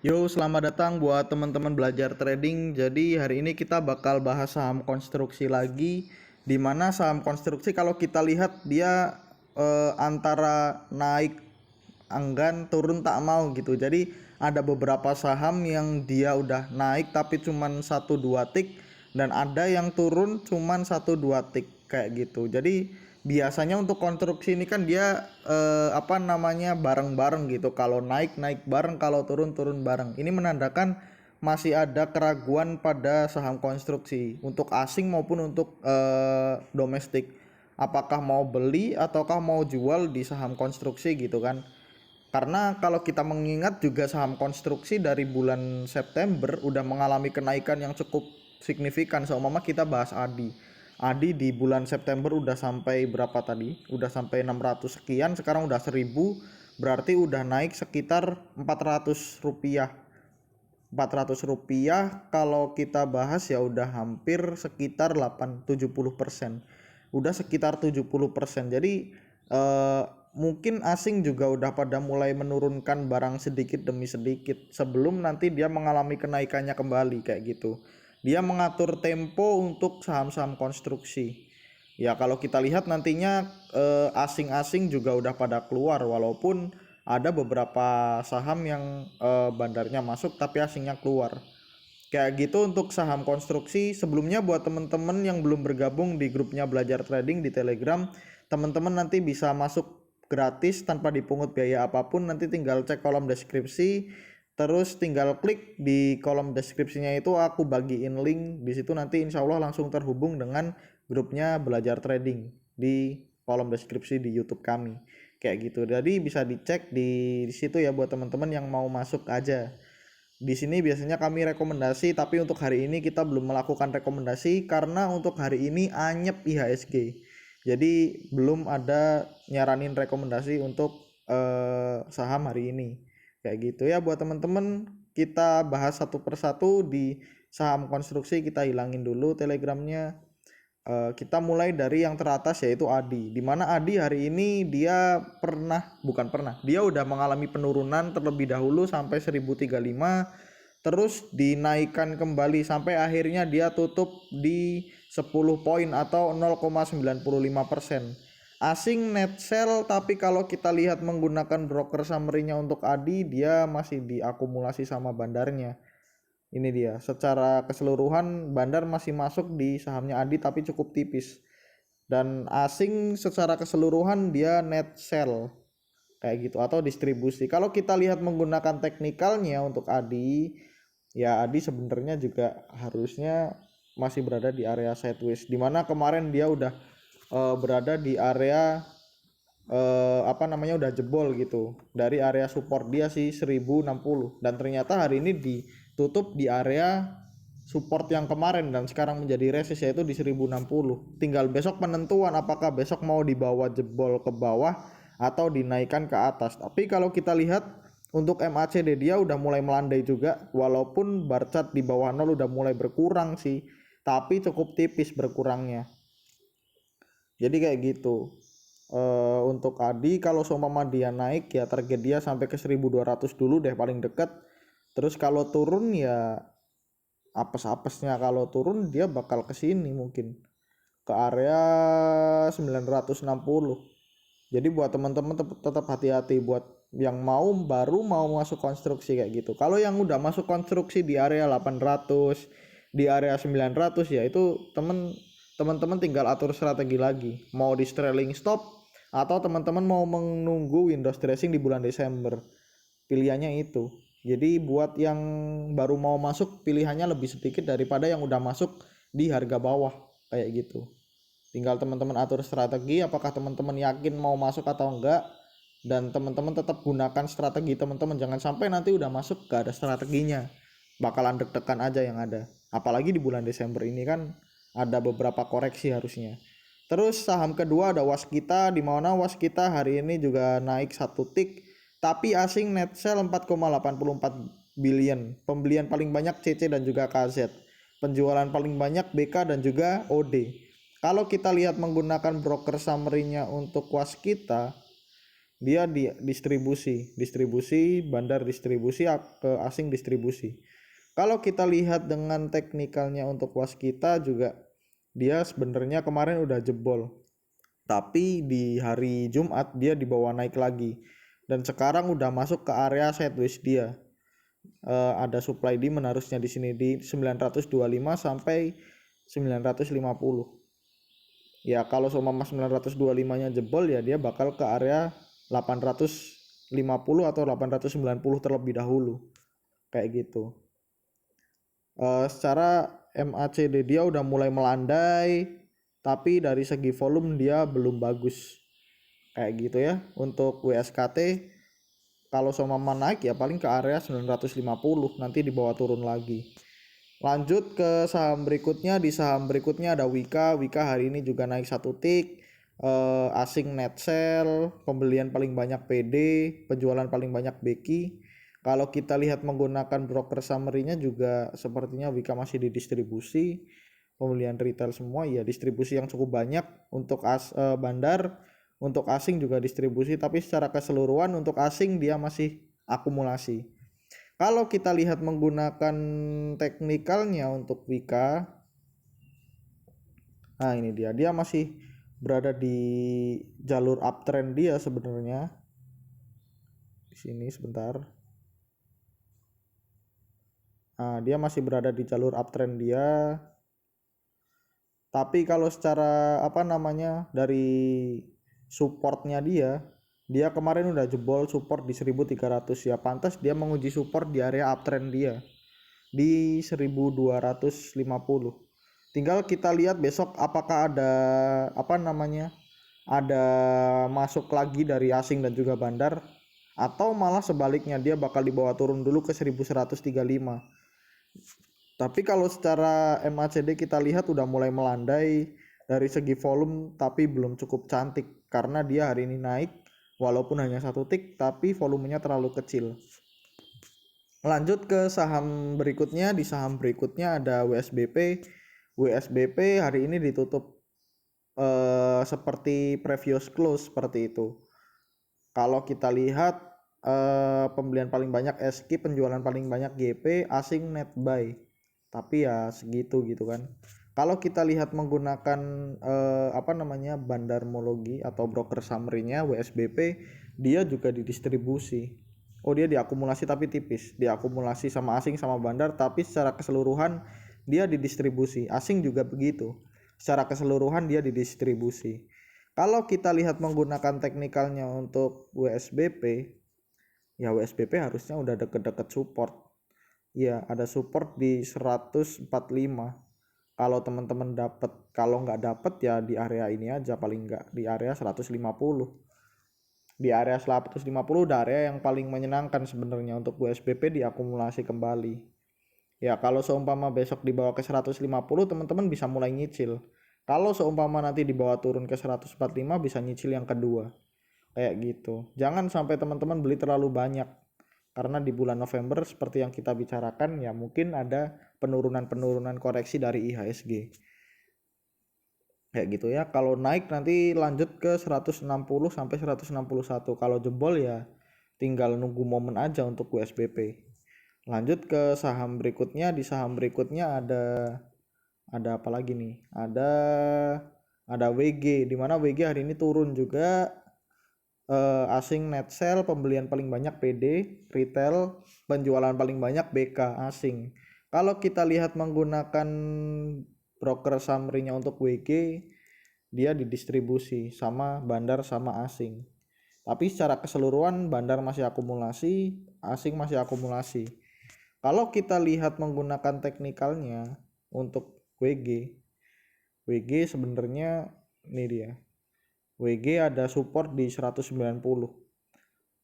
Yo, selamat datang buat teman-teman belajar trading. Jadi hari ini kita bakal bahas saham konstruksi lagi. Dimana saham konstruksi kalau kita lihat dia antara naik enggan turun tak mau gitu. Jadi ada beberapa saham yang dia udah naik tapi cuman 1-2 tick, dan ada yang turun cuman 1-2 tick kayak gitu. Jadi biasanya untuk konstruksi ini kan dia bareng-bareng gitu. Kalau naik naik bareng, kalau turun turun bareng. Ini menandakan masih ada keraguan pada saham konstruksi untuk asing maupun untuk domestik. Apakah mau beli ataukah mau jual di saham konstruksi gitu kan? Karena kalau kita mengingat juga saham konstruksi dari bulan September udah mengalami kenaikan yang cukup signifikan. Seumpama kita bahas Adi. Adi di bulan September udah sampai berapa tadi? Udah sampai 600 sekian, sekarang udah 1000, berarti udah naik sekitar 400 rupiah. 400 rupiah kalau kita bahas ya udah hampir sekitar 70%. Udah sekitar 70%. Jadi eh, mungkin asing juga udah pada mulai menurunkan barang sedikit demi sedikit sebelum nanti dia mengalami kenaikannya kembali kayak gitu. Dia mengatur tempo untuk saham-saham konstruksi. Ya kalau kita lihat nantinya asing-asing juga udah pada keluar, walaupun ada beberapa saham yang bandarnya masuk tapi asingnya keluar. Kayak gitu untuk saham konstruksi. Sebelumnya buat temen-temen yang belum bergabung di grupnya belajar trading di Telegram, teman-teman nanti bisa masuk gratis tanpa dipungut biaya apapun. Nanti tinggal cek kolom deskripsi, terus tinggal klik di kolom deskripsinya itu aku bagiin link. Di situ nanti insya Allah langsung terhubung dengan grupnya belajar trading di kolom deskripsi di YouTube kami. Kayak gitu. Jadi bisa dicek di situ ya buat teman-teman yang mau masuk aja. Di sini biasanya kami rekomendasi, tapi untuk hari ini kita belum melakukan rekomendasi karena untuk hari ini anyep IHSG. Jadi belum ada nyaranin rekomendasi untuk saham hari ini. Kayak gitu ya buat teman-teman, kita bahas satu persatu di saham konstruksi. Kita hilangin dulu Telegramnya. Kita mulai dari yang teratas yaitu Adi. Dimana Adi hari ini dia dia udah mengalami penurunan terlebih dahulu sampai 1035, terus dinaikkan kembali sampai akhirnya dia tutup di 10 poin atau 0,95%. Asing net sell, tapi kalau kita lihat menggunakan broker summary-nya untuk Adi, dia masih diakumulasi sama bandarnya. Ini dia, secara keseluruhan bandar masih masuk di sahamnya Adi tapi cukup tipis. Dan asing secara keseluruhan dia net sell kayak gitu atau distribusi. Kalau kita lihat menggunakan teknikalnya untuk Adi, ya Adi sebenarnya juga harusnya masih berada di area sideways, dimana kemarin dia udah berada di area udah jebol gitu dari area support dia sih 1060, dan ternyata hari ini ditutup di area support yang kemarin dan sekarang menjadi resist yaitu di 1060. Tinggal besok penentuan apakah besok mau dibawa jebol ke bawah atau dinaikkan ke atas. Tapi kalau kita lihat untuk MACD dia udah mulai melandai juga, walaupun bar chart di bawah 0 udah mulai berkurang sih, tapi cukup tipis berkurangnya. Jadi kayak gitu. Untuk Adi kalau seumpama dia naik ya target dia sampai ke 1200 dulu deh paling dekat. Terus kalau turun ya apes-apesnya, kalau turun dia bakal ke sini mungkin ke area 960. Jadi buat teman-teman tetap hati-hati buat yang baru mau masuk konstruksi kayak gitu. Kalau yang udah masuk konstruksi di area 800, di area 900, ya itu teman-teman tinggal atur strategi lagi. Mau di trailing stop atau teman-teman mau menunggu Windows dressing di bulan Desember. Pilihannya itu. Jadi buat yang baru mau masuk pilihannya lebih sedikit daripada yang udah masuk di harga bawah kayak gitu. Tinggal teman-teman atur strategi apakah teman-teman yakin mau masuk atau enggak, dan teman-teman tetap gunakan strategi teman-teman. Jangan sampai nanti udah masuk gak ada strateginya, bakalan deg-degan aja yang ada. Apalagi di bulan Desember ini kan ada beberapa koreksi harusnya. Terus saham kedua ada Waskita, di mana Waskita hari ini juga naik 1 tick, tapi asing net sell 4,84 billion. Pembelian paling banyak CC dan juga KZ. Penjualan paling banyak BK dan juga OD. Kalau kita lihat menggunakan broker summary-nya untuk Waskita, dia di distribusi bandar distribusi ke asing distribusi. Kalau kita lihat dengan teknikalnya untuk waskita juga, dia sebenarnya kemarin udah jebol, tapi di hari Jumat dia dibawa naik lagi dan sekarang udah masuk ke area sideways dia. Ada supply demand harusnya di sini di 925 sampai 950. Ya kalau seumpama 925 nya jebol ya dia bakal ke area 850 atau 890 terlebih dahulu kayak gitu. Secara MACD dia udah mulai melandai, tapi dari segi volume dia belum bagus kayak gitu ya. Untuk WSKT kalau seumpama naik ya paling ke area 950, nanti dibawa turun lagi. Lanjut ke saham berikutnya. Di saham berikutnya ada Wika hari ini juga naik 1 tik. Asing net sell, pembelian paling banyak PD, penjualan paling banyak Beki. Kalau kita lihat menggunakan broker summary-nya juga sepertinya Wika masih didistribusi. Pembelian retail semua ya distribusi yang cukup banyak. Untuk bandar, untuk asing juga distribusi, tapi secara keseluruhan untuk asing dia masih akumulasi. Kalau kita lihat menggunakan teknikalnya untuk Wika, nah ini dia masih berada di jalur uptrend dia sebenarnya. Di sini sebentar. Nah, dia masih berada di jalur uptrend dia. Tapi kalau secara dari supportnya dia kemarin udah jebol support di 1300 ya, pantas dia menguji support di area uptrend dia di 1250. Tinggal kita lihat besok apakah ada ada masuk lagi dari asing dan juga bandar, atau malah sebaliknya dia bakal dibawa turun dulu ke 1135. Tapi kalau secara MACD kita lihat udah mulai melandai dari segi volume, tapi belum cukup cantik karena dia hari ini naik walaupun hanya 1 tik, tapi volumenya terlalu kecil. Lanjut ke saham berikutnya. Di saham berikutnya ada WSBP. WSBP hari ini ditutup seperti previous close seperti itu. Kalau kita lihat pembelian paling banyak SQ, penjualan paling banyak GP, asing net buy. Tapi ya segitu gitu kan. Kalau kita lihat menggunakan bandarmologi atau broker summary-nya WSBP, dia juga didistribusi. Oh dia diakumulasi tapi tipis, diakumulasi sama asing sama bandar, tapi secara keseluruhan dia didistribusi. Asing juga begitu, secara keseluruhan dia didistribusi. Kalau kita lihat menggunakan teknikalnya untuk WSBP, ya WSBP harusnya udah deket-deket support. Ya ada support di 145. Kalau teman-teman dapat, kalau nggak dapat ya di area ini aja, paling nggak di area 150. Di area 150 udah area yang paling menyenangkan sebenarnya untuk WSBP diakumulasi kembali. Ya kalau seumpama besok dibawa ke 150, teman-teman bisa mulai nyicil. Kalau seumpama nanti dibawa turun ke 145, bisa nyicil yang kedua. Kayak gitu. Jangan sampai teman-teman beli terlalu banyak. Karena di bulan November seperti yang kita bicarakan ya mungkin ada penurunan koreksi dari IHSG. Kayak gitu ya. Kalau naik nanti lanjut ke 160 sampai 161. Kalau jebol ya tinggal nunggu momen aja untuk WSBP. Lanjut ke saham berikutnya. Di saham berikutnya ada apa lagi nih? Ada WG, di mana WG hari ini turun juga. Asing net sell, pembelian paling banyak PD, retail, penjualan paling banyak BK asing. Kalau kita lihat menggunakan broker summary-nya untuk WG, dia didistribusi sama bandar sama asing. Tapi secara keseluruhan bandar masih akumulasi, asing masih akumulasi. Kalau kita lihat menggunakan teknikalnya untuk WG sebenarnya ini dia. WG ada support di 190.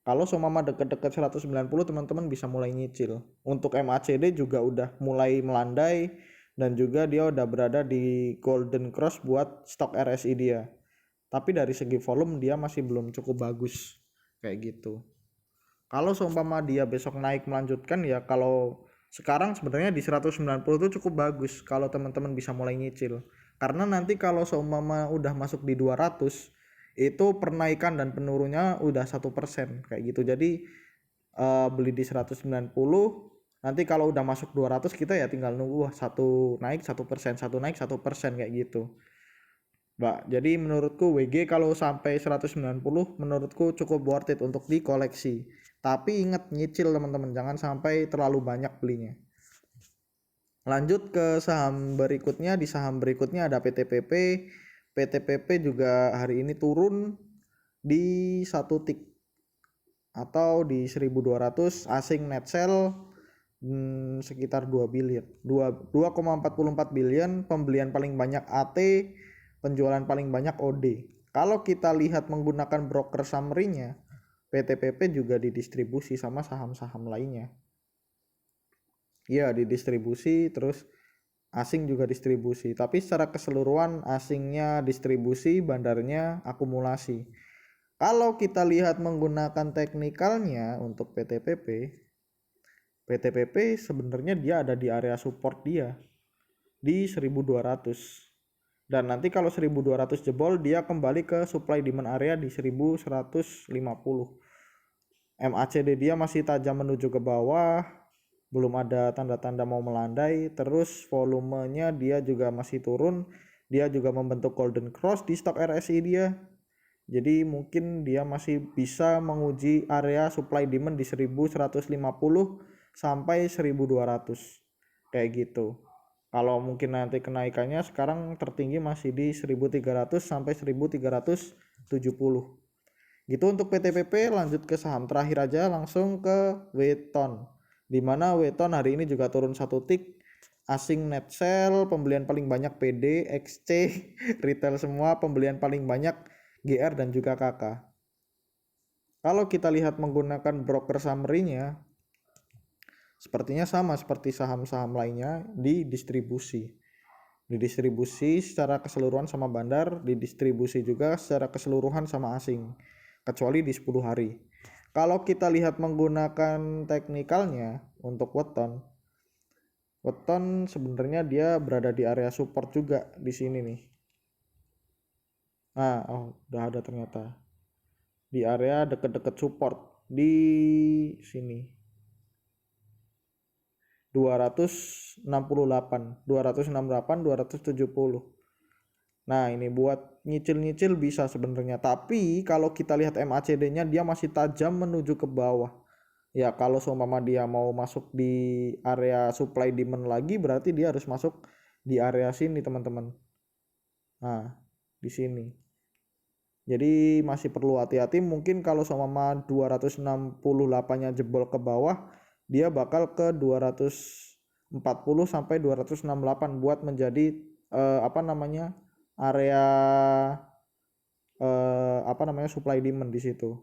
Kalau seumpama deket-deket 190 teman-teman bisa mulai nyicil. Untuk MACD juga udah mulai melandai dan juga dia udah berada di golden cross buat stok RSI dia. Tapi dari segi volume dia masih belum cukup bagus kayak gitu. Kalau seumpama dia besok naik melanjutkan ya, kalau sekarang sebenarnya di 190 itu cukup bagus kalau teman-teman bisa mulai nyicil. Karena nanti kalau seumpama udah masuk di 200, itu pernaikan dan penurunnya udah 1% kayak gitu. Jadi beli di 190, nanti kalau udah masuk 200 kita ya tinggal nunggu satu naik 1%, satu naik 1% kayak gitu Mbak. Jadi menurutku WG kalau sampai 190 menurutku cukup worth it untuk dikoleksi. Tapi ingat nyicil teman-teman, jangan sampai terlalu banyak belinya. Lanjut ke saham berikutnya. Di saham berikutnya ada PTPP. PTPP juga hari ini turun di 1 tick atau di 1200. Asing net sell sekitar 2 billion, 2,44 billion. Pembelian paling banyak AT, penjualan paling banyak OD. Kalau kita lihat menggunakan broker summary-nya, PTPP juga didistribusi sama saham-saham lainnya. Iya, didistribusi, terus asing juga distribusi. Tapi secara keseluruhan asingnya distribusi, bandarnya akumulasi. Kalau kita lihat menggunakan teknikalnya untuk PTPP sebenarnya dia ada di area support dia di 1200. Dan nanti kalau 1200 jebol dia kembali ke supply demand area di 1150. MACD dia masih tajam menuju ke bawah, belum ada tanda-tanda mau melandai. Terus volumenya dia juga masih turun, dia juga membentuk golden cross di stock RSI dia. Jadi mungkin dia masih bisa menguji area supply demand di 1150 sampai 1200 kayak gitu. Kalau mungkin nanti kenaikannya sekarang tertinggi masih di 1300 sampai 1370. Gitu untuk PTPP. Lanjut ke saham terakhir aja, langsung ke Weton. Dimana Weton hari ini juga turun 1 tick. Asing net sell, pembelian paling banyak PD, XC, retail semua, pembelian paling banyak GR dan juga KK. Kalau kita lihat menggunakan broker summary-nya, sepertinya sama seperti saham-saham lainnya, didistribusi secara keseluruhan sama bandar, didistribusi juga secara keseluruhan sama asing, kecuali di 10 hari. Kalau kita lihat menggunakan teknikalnya untuk Weton sebenarnya dia berada di area support juga di sini nih. Nah, udah ada ternyata di area deket-deket support di sini 268, 270. Nah, ini buat nyicil-nyicil bisa sebenarnya. Tapi kalau kita lihat MACD-nya dia masih tajam menuju ke bawah. Ya, kalau seumpama dia mau masuk di area supply demand lagi, berarti dia harus masuk di area sini, teman-teman. Nah, di sini. Jadi masih perlu hati-hati. Mungkin kalau seumpama 268-nya jebol ke bawah, dia bakal ke 240 sampai 268 buat menjadi area supply demand di situ.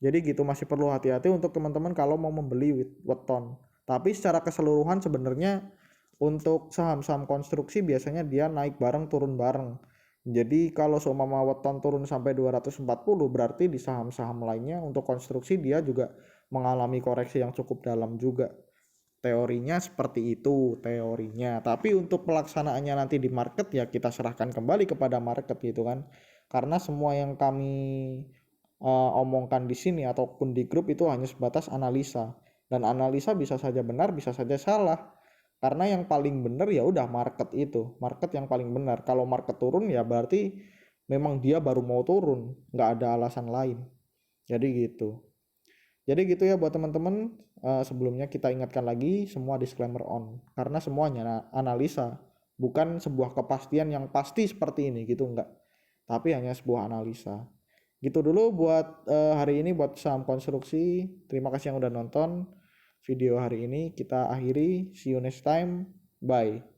Jadi gitu, masih perlu hati-hati untuk teman-teman kalau mau membeli Weton. Tapi secara keseluruhan sebenarnya untuk saham-saham konstruksi biasanya dia naik bareng turun bareng. Jadi kalau seumpama Weton turun sampai 240, berarti di saham-saham lainnya untuk konstruksi dia juga mengalami koreksi yang cukup dalam juga. Teorinya seperti itu teorinya. Tapi untuk pelaksanaannya nanti di market ya kita serahkan kembali kepada market gitu kan. Karena semua yang kami omongkan di sini ataupun di grup itu hanya sebatas analisa. Dan analisa bisa saja benar, bisa saja salah. Karena yang paling benar ya udah market itu, market yang paling benar. Kalau market turun ya berarti memang dia baru mau turun, nggak ada alasan lain. Jadi gitu ya buat teman-teman. Sebelumnya kita ingatkan lagi semua disclaimer on, karena semuanya analisa, bukan sebuah kepastian yang pasti seperti ini gitu, enggak, tapi hanya sebuah analisa. Gitu dulu buat hari ini buat saham konstruksi. Terima kasih yang udah nonton video hari ini. Kita akhiri, see you next time, bye.